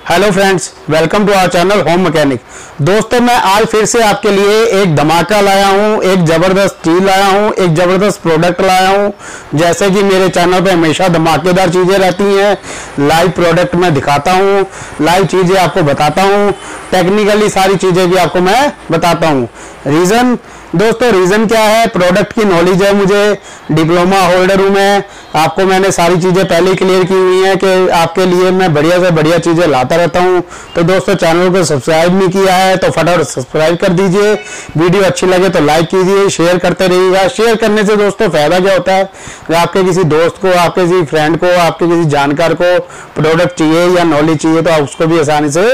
Hello friends, welcome to our channel home mechanic. दोस्तों, मैं आज फिर से आपके लिए एक धमाका लाया हूं, एक ज़बरदस्त चीज़ लाया हूं, एक ज़बरदस्त प्रोडक्ट लाया हूं। जैसे कि मेरे चैनल पे हमेशा धमाकेदार चीज़ें रहती हैं, लाइव प्रोडक्ट मैं दिखाता हूं, लाइव चीज़ें आपको बताता हूं, टेक्निकली सारी चीज़ें भी आपको मैं बताता हूँ। रीज़न दोस्तों, रीज़न क्या है? प्रोडक्ट की नॉलेज है, मुझे डिप्लोमा होल्डर हूँ मैं। आपको मैंने सारी चीज़ें पहले ही क्लियर की हुई हैं कि आपके लिए मैं बढ़िया से बढ़िया चीज़ें लाता रहता हूँ। तो दोस्तों, चैनल को सब्सक्राइब नहीं किया है तो फटाफट सब्सक्राइब कर दीजिए। वीडियो अच्छी लगे तो लाइक कीजिए, शेयर करते रहिएगा। शेयर करने से दोस्तों फ़ायदा क्या होता है कि आपके किसी दोस्त को, आपके किसी फ्रेंड को, आपके किसी जानकार को प्रोडक्ट चाहिए या नॉलेज चाहिए तो उसको भी आसानी से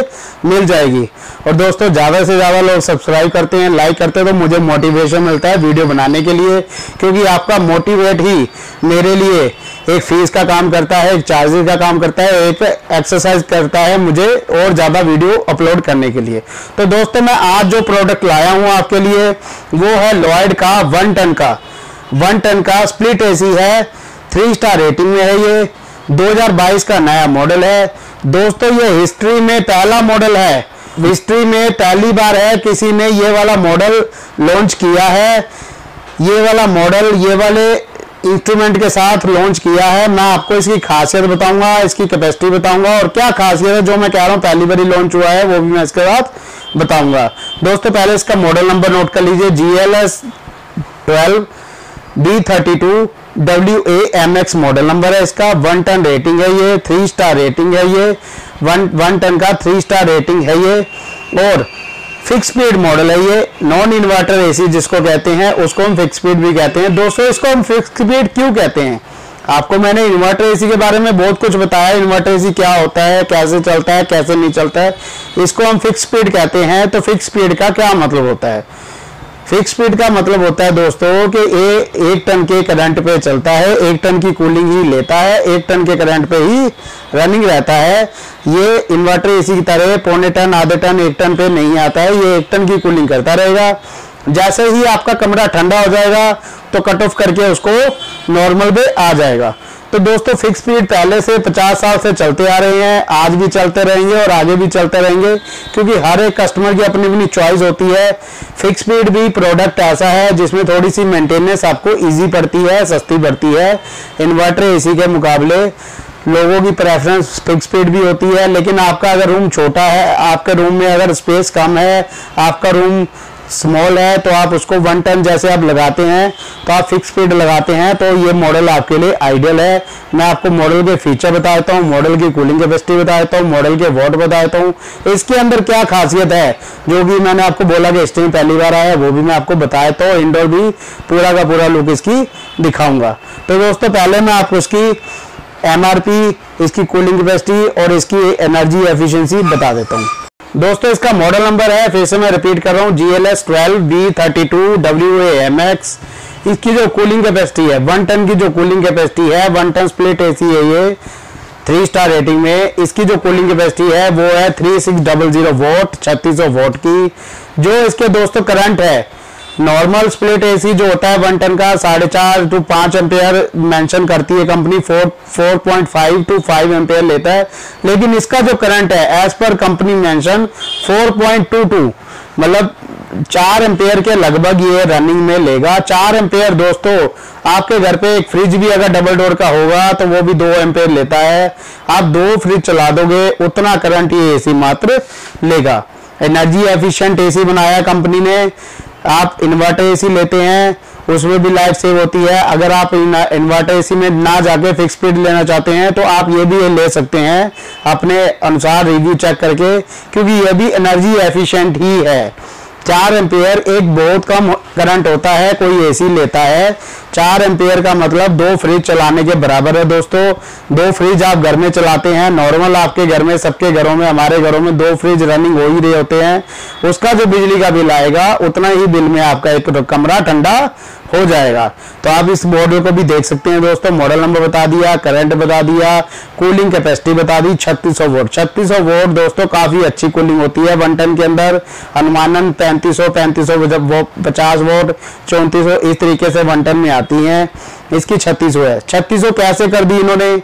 मिल जाएगी। और दोस्तों, ज़्यादा से ज़्यादा लोग सब्सक्राइब करते हैं, लाइक करते हैं तो मुझे मोटिवेशन मिलता है वीडियो बनाने के लिए, क्योंकि आपका मोटिवेट ही मेरे लिए एक फीस का काम करता है, एक चार्जेस का काम करता है, एक एक्सरसाइज करता है मुझे और ज़्यादा वीडियो अपलोड करने के लिए। तो दोस्तों, मैं आज जो प्रोडक्ट लाया हूँ आपके लिए वो है लॉयड का 1 टन का स्प्लिट एसी है। 3 स्टार रेटिंग में है। ये 2022 का नया मॉडल है। दोस्तों, ये हिस्ट्री में पहला मॉडल है, हिस्ट्री में पहली बार है किसी ने ये वाला मॉडल लॉन्च किया है। ये वाला मॉडल ये वाले इंस्ट्रूमेंट के साथ लॉन्च किया है। मैं आपको इसकी खासियत बताऊंगा, इसकी कैपेसिटी बताऊंगा और क्या खासियत है जो मैं कह रहा हूँ पहली बार लॉन्च हुआ है वो भी मैं इसके साथ बताऊंगा। दोस्तों, पहले इसका मॉडल नंबर नोट कर लीजिए। GLS 12 B32 WAMX model number है इसका। 1 टन रेटिंग है ये, 3 स्टार रेटिंग है ये। 1 टन का 3 स्टार रेटिंग है ये और फिक्स स्पीड मॉडल है ये। नॉन इन्वर्टर एसी जिसको कहते हैं उसको हम फिक्स स्पीड भी कहते हैं। दोस्तों, इसको हम फिक्स स्पीड क्यों कहते हैं? आपको मैंने इन्वर्टर एसी के बारे में बहुत कुछ बताया। इन्वर्टर एसी क्या होता है, कैसे चलता है, कैसे नहीं चलता है। इसको हम फिक्स स्पीड कहते हैं। तो फिक्स स्पीड का क्या मतलब होता है? फिक्स स्पीड का मतलब होता है दोस्तों कि ये 1 टन के करंट पे चलता है, 1 टन की कूलिंग ही लेता है, 1 टन के करंट पे ही रनिंग रहता है। ये इन्वर्टर एसी की तरह 0.25 टन, आधे टन, 1 टन पे नहीं आता है। ये 1 टन की कूलिंग करता रहेगा। जैसे ही आपका कमरा ठंडा हो जाएगा तो कट ऑफ करके उसको नॉर्मल पे आ जाएगा। तो दोस्तों, फिक्स स्पीड पहले से 50 साल से चलते आ रहे हैं, आज भी चलते रहेंगे और आगे भी चलते रहेंगे, क्योंकि हर एक कस्टमर की अपनी अपनी चॉइस होती है। फिक्स स्पीड भी प्रोडक्ट ऐसा है जिसमें थोड़ी सी मेंटेनेंस आपको इजी पड़ती है, सस्ती पड़ती है। इन्वर्टर एसी के मुकाबले लोगों की प्रेफरेंस फिक्स स्पीड भी होती है। लेकिन आपका अगर रूम छोटा है, आपके रूम में अगर स्पेस कम है, आपका रूम स्मॉल है, तो आप उसको 1 टन जैसे आप लगाते हैं तो आप फिक्स स्पीड लगाते हैं तो ये मॉडल आपके लिए आइडियल है। मैं आपको मॉडल के फीचर बता देता हूँ, मॉडल की कूलिंग कैपेसिटी बता देता हूँ, मॉडल के वॉट बता देता हूँ, इसके अंदर क्या खासियत है जो कि मैंने आपको बोला कि स्टीम पहली बार आया वो भी मैं आपको बता देता हूँ। इंडोर भी पूरा का पूरा लुक इसकी दिखाऊंगा। तो दोस्तों, पहले मैं आपको इसकी MRP, इसकी कूलिंग कैपेसिटी और इसकी एनर्जी एफिशिएंसी बता देता हूँ। दोस्तों, इसका मॉडल नंबर है, फिर से मैं रिपीट कर रहा हूँ, GLS 12 B32 WAMX। इसकी जो कूलिंग कैपेसिटी है, 1 टन की जो कूलिंग कैपेसिटी है, 1 टन स्प्लिट एसी है ये, 3 स्टार रेटिंग में। इसकी जो कूलिंग कैपेसिटी है वो है 3600 वोट, 3600 वोट की। जो इसके दोस्तों करंट है, नॉर्मल स्प्लिट एसी जो होता है 1 टन का 4.5 to 5 एम्पेयर मेंशन करती है कंपनी, 4.5 to 5 एम्पेयर लेता है। लेकिन इसका जो करंट है एज पर कंपनी मेंशन 4.22 मतलब 4 एम्पेयर के लगभग ये रनिंग में लेगा। 4 एम्पेयर दोस्तों, आपके घर पे एक फ्रिज भी अगर डबल डोर का होगा तो वो भी 2 एम्पेयर लेता है। आप 2 फ्रिज चला दोगे उतना करंट ये एसी मात्र लेगा। एनर्जी एफिशिएंट एसी बनाया कंपनी ने। आप इन्वर्टर एसी लेते हैं उसमें भी लाइफ सेव होती है। अगर आप इन्वर्टर एसी में ना जाके फिक्स स्पीड लेना चाहते हैं तो आप ये भी ले सकते हैं अपने अनुसार रिव्यू चेक करके, क्योंकि ये भी एनर्जी एफिशिएंट ही है। 4 एम्पेयर एक बहुत कम करंट होता है कोई एसी लेता है। 4 एम्पेयर का मतलब 2 फ्रिज चलाने के बराबर है दोस्तों। 2 फ्रिज आप घर में चलाते हैं, नॉर्मल आपके घर में, सबके घरों में, हमारे घरों में 2 फ्रिज रनिंग हो ही रहे होते हैं। उसका जो बिजली का बिल आएगा उतना ही बिल में आपका एक कमरा ठंडा हो जाएगा। तो आप इस मॉडल को भी देख सकते हैं दोस्तों। मॉडल नंबर बता दिया, करंट बता दिया, कूलिंग कैपेसिटी बता दी 3600 वोट। 3600 वोट दोस्तों काफी अच्छी कूलिंग होती है 1 टन के अंदर। अनुमानन 3500 50 वोट 3400 इस तरीके से 1 टन में आती हैं। इसकी 3600 है। 3600 कैसे कर दी इन्होंने?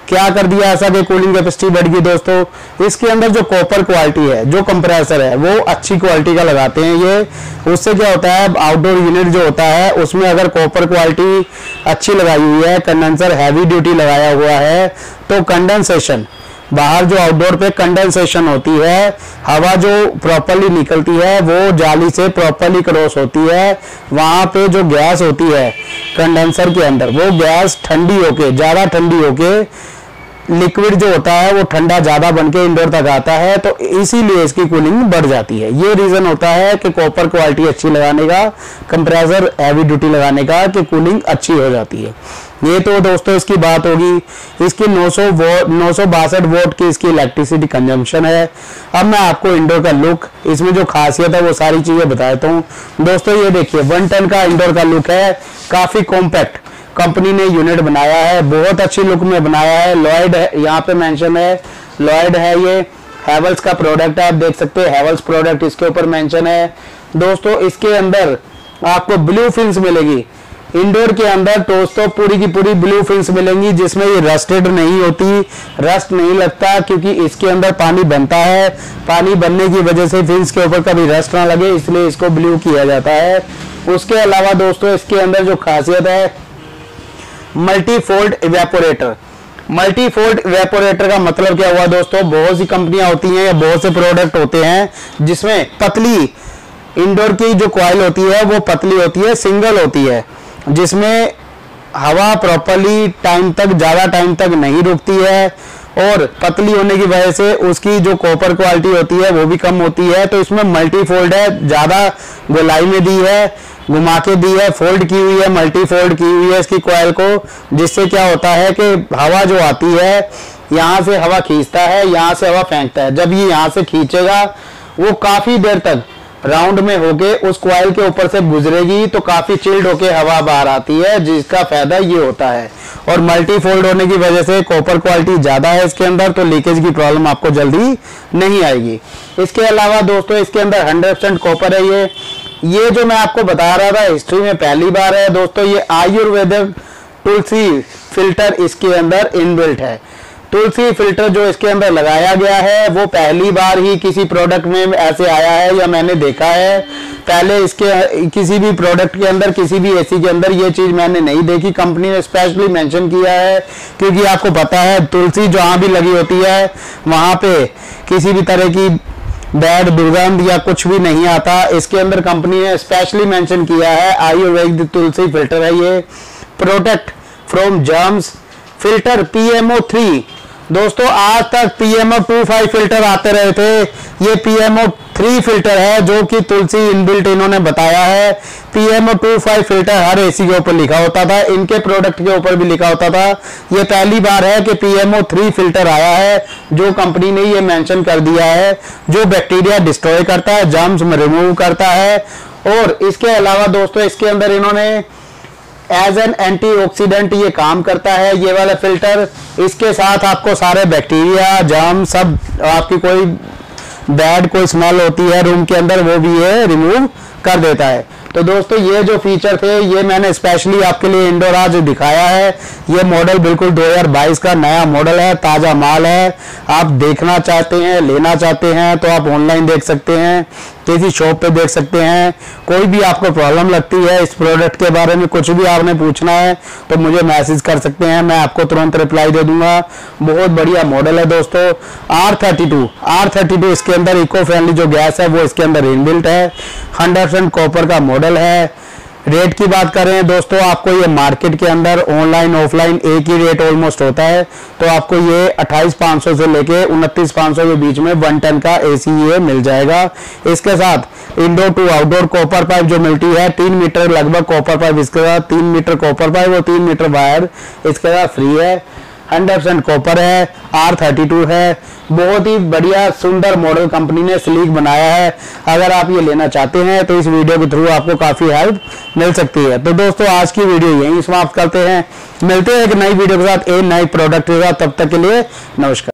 क्या कर दिया ऐसा कि कूलिंग कैपेसिटी बढ़ गई दोस्तों। इसके अंदर जो कॉपर क्वालिटी है, जो कंप्रेसर है, वो अच्छी क्वालिटी का लगाते हैं ये। उससे क्या होता है, आउटडोर यूनिट जो होता है उसमें अगर कॉपर क्वालिटी अच्छी लगाई हुई है, कंडेंसर हैवी ड्यूटी लगाया हुआ है, तो कंडेंसेशन, बाहर जो आउटडोर पे कंडेंसेशन होती है, हवा जो प्रॉपरली निकलती है वो जाली से प्रॉपरली क्रॉस होती है। वहां पे जो गैस होती है कंडेंसर के अंदर, वो गैस ठंडी होके, ज्यादा ठंडी होके लिक्विड जो होता है वो ठंडा ज्यादा बनके इंडोर तक आता है, तो इसीलिए इसकी कूलिंग बढ़ जाती है। ये रीजन होता है कि कॉपर क्वालिटी अच्छी लगाने का, कंप्रेसर हैवी ड्यूटी लगाने का, कि कूलिंग अच्छी हो जाती है। ये तो दोस्तों इसकी बात होगी। इसकी 962 वोट की इसकी इलेक्ट्रिसिटी कंजम्पशन है। अब मैं आपको इंडोर का लुक, इसमें जो खासियत है वो सारी चीजें बताता हूँ। दोस्तों ये देखिए 1 टन का इंडोर का लुक है, काफी कॉम्पैक्ट कंपनी ने यूनिट बनाया है, बहुत अच्छी लुक में बनाया है। लॉयड है, यहाँ पे मेंशन है लॉयड है, ये हैवेल्स का प्रोडक्ट है, आप देख सकते हैं हैवेल्स प्रोडक्ट इसके ऊपर मेंशन है। दोस्तों इसके अंदर आपको ब्लू फिल्स मिलेगी इंडोर के अंदर, दोस्तों पूरी की पूरी ब्लू फिल्स मिलेंगी, जिसमें ये रस्टेड नहीं होती, रस्ट नहीं लगता, क्योंकि इसके अंदर पानी बनता है। पानी बनने की वजह से फिल्स के ऊपर कभी रस्ट ना लगे, इसलिए इसको ब्लू किया जाता है। उसके अलावा दोस्तों इसके अंदर जो खासियत है, multi fold evaporator. Multi fold evaporator का मतलब क्या हुआ दोस्तों, बहुत सी कंपनियां होती हैं या बहुत से प्रोडक्ट होते हैं जिसमें पतली इंडोर की जो कॉइल होती है वो पतली होती है, सिंगल होती है, जिसमें हवा प्रॉपरली टाइम तक, ज्यादा टाइम तक नहीं रुकती है, और पतली होने की वजह से उसकी जो कॉपर क्वालिटी होती है वो भी कम होती है। तो इसमें मल्टी फोल्ड है, ज्यादा गोलाई में दी है, घुमा के दी है, फोल्ड की हुई है, मल्टी फोल्ड की हुई है इसकी कॉइल को, जिससे क्या होता है कि हवा जो आती है, यहाँ से हवा खींचता है, यहाँ से हवा फेंकता है। जब ये यहाँ से खींचेगा वो काफी देर तक राउंड में होके उस कॉइल के ऊपर से गुजरेगी, तो काफी चिल्ड होके हवा बाहर आती है, जिसका फायदा ये होता है। और मल्टी फोल्ड होने की वजह से कॉपर क्वालिटी ज्यादा है इसके अंदर, तो लीकेज की प्रॉब्लम आपको जल्दी नहीं आएगी। इसके अलावा दोस्तों इसके अंदर 100% कॉपर है। ये जो मैं आपको बता रहा था हिस्ट्री में पहली बार है दोस्तों, ये आयुर्वेदिक तुलसी फिल्टर इसके अंदर इनबिल्ट है। तुलसी फिल्टर जो इसके अंदर लगाया गया है वो पहली बार ही किसी प्रोडक्ट में ऐसे आया है या मैंने देखा है। पहले इसके किसी भी प्रोडक्ट के अंदर, किसी भी एसी के अंदर ये चीज मैंने नहीं देखी। कंपनी ने स्पेशली मेंशन किया है, क्योंकि आपको पता है तुलसी जहां भी लगी होती है वहां पे किसी भी तरह की बैड दुर्गंध या कुछ भी नहीं आता। इसके अंदर कंपनी ने स्पेशली मेंशन किया है आयुर्वेदिक तुलसी फिल्टर है ये, protect from germs, filter PMO 3। दोस्तों आज तक PMO 25 फिल्टर आते रहे थे, ये PMO 3 फिल्टर है जो कि तुलसी इनबिल्ट इन्होंने बताया है। PMO 25 फिल्टर हर एसी के ऊपर लिखा होता था, इनके प्रोडक्ट के ऊपर भी लिखा होता था। ये पहली बार है कि PMO 3 फिल्टर आया है, जो कंपनी ने ये मेंशन कर दिया है, जो बैक्टीरिया डिस्ट्रॉय करता है, जर्म्स रिमूव करता है। और इसके अलावा दोस्तों इसके अंदर इन्होंने एज एन एंटीऑक्सीडेंट ये काम करता है ये वाला फिल्टर। इसके साथ आपको सारे बैक्टीरिया, जर्म, सब आपकी कोई बैड कोई स्मेल होती है रूम के अंदर वो भी ये रिमूव कर देता है। तो दोस्तों ये जो फीचर थे ये मैंने स्पेशली आपके लिए इंडोर आज दिखाया है। ये मॉडल बिल्कुल 2022 का नया मॉडल है, ताजा माल है। आप देखना चाहते हैं, लेना चाहते हैं तो आप ऑनलाइन देख सकते हैं, किसी शॉप पे देख सकते हैं। कोई भी आपको प्रॉब्लम लगती है इस प्रोडक्ट के बारे में, कुछ भी आपने पूछना है तो मुझे मैसेज कर सकते हैं, मैं आपको तुरंत रिप्लाई दे दूंगा। बहुत बढ़िया मॉडल है दोस्तों। R32 इसके अंदर इको फ्रेंडली जो गैस है वो इसके अंदर इनबिल्ट है। 100% कॉपर का मॉडल है। रेट की बात करें दोस्तों, आपको ये मार्केट के अंदर ऑनलाइन ऑफलाइन एक ही रेट ऑलमोस्ट होता है। तो आपको ये 28,500 से लेके 29,500 के बीच में 1 टन का एसी ये मिल जाएगा। इसके साथ indoor to outdoor copper pipe जो मिलती है, 3 मीटर लगभग कॉपर पाइप इसके साथ, 3 मीटर कॉपर पाइप और 3 मीटर वायर इसके साथ फ्री है। 100% कॉपर है, R32 है। बहुत ही बढ़िया सुंदर मॉडल कंपनी ने स्लीक बनाया है। अगर आप ये लेना चाहते हैं तो इस वीडियो के थ्रू आपको काफी हेल्प मिल सकती है। तो दोस्तों आज की वीडियो यहीं समाप्त करते हैं, मिलते हैं एक नई वीडियो के साथ, एक नई प्रोडक्ट के साथ। तब तक के लिए नमस्कार।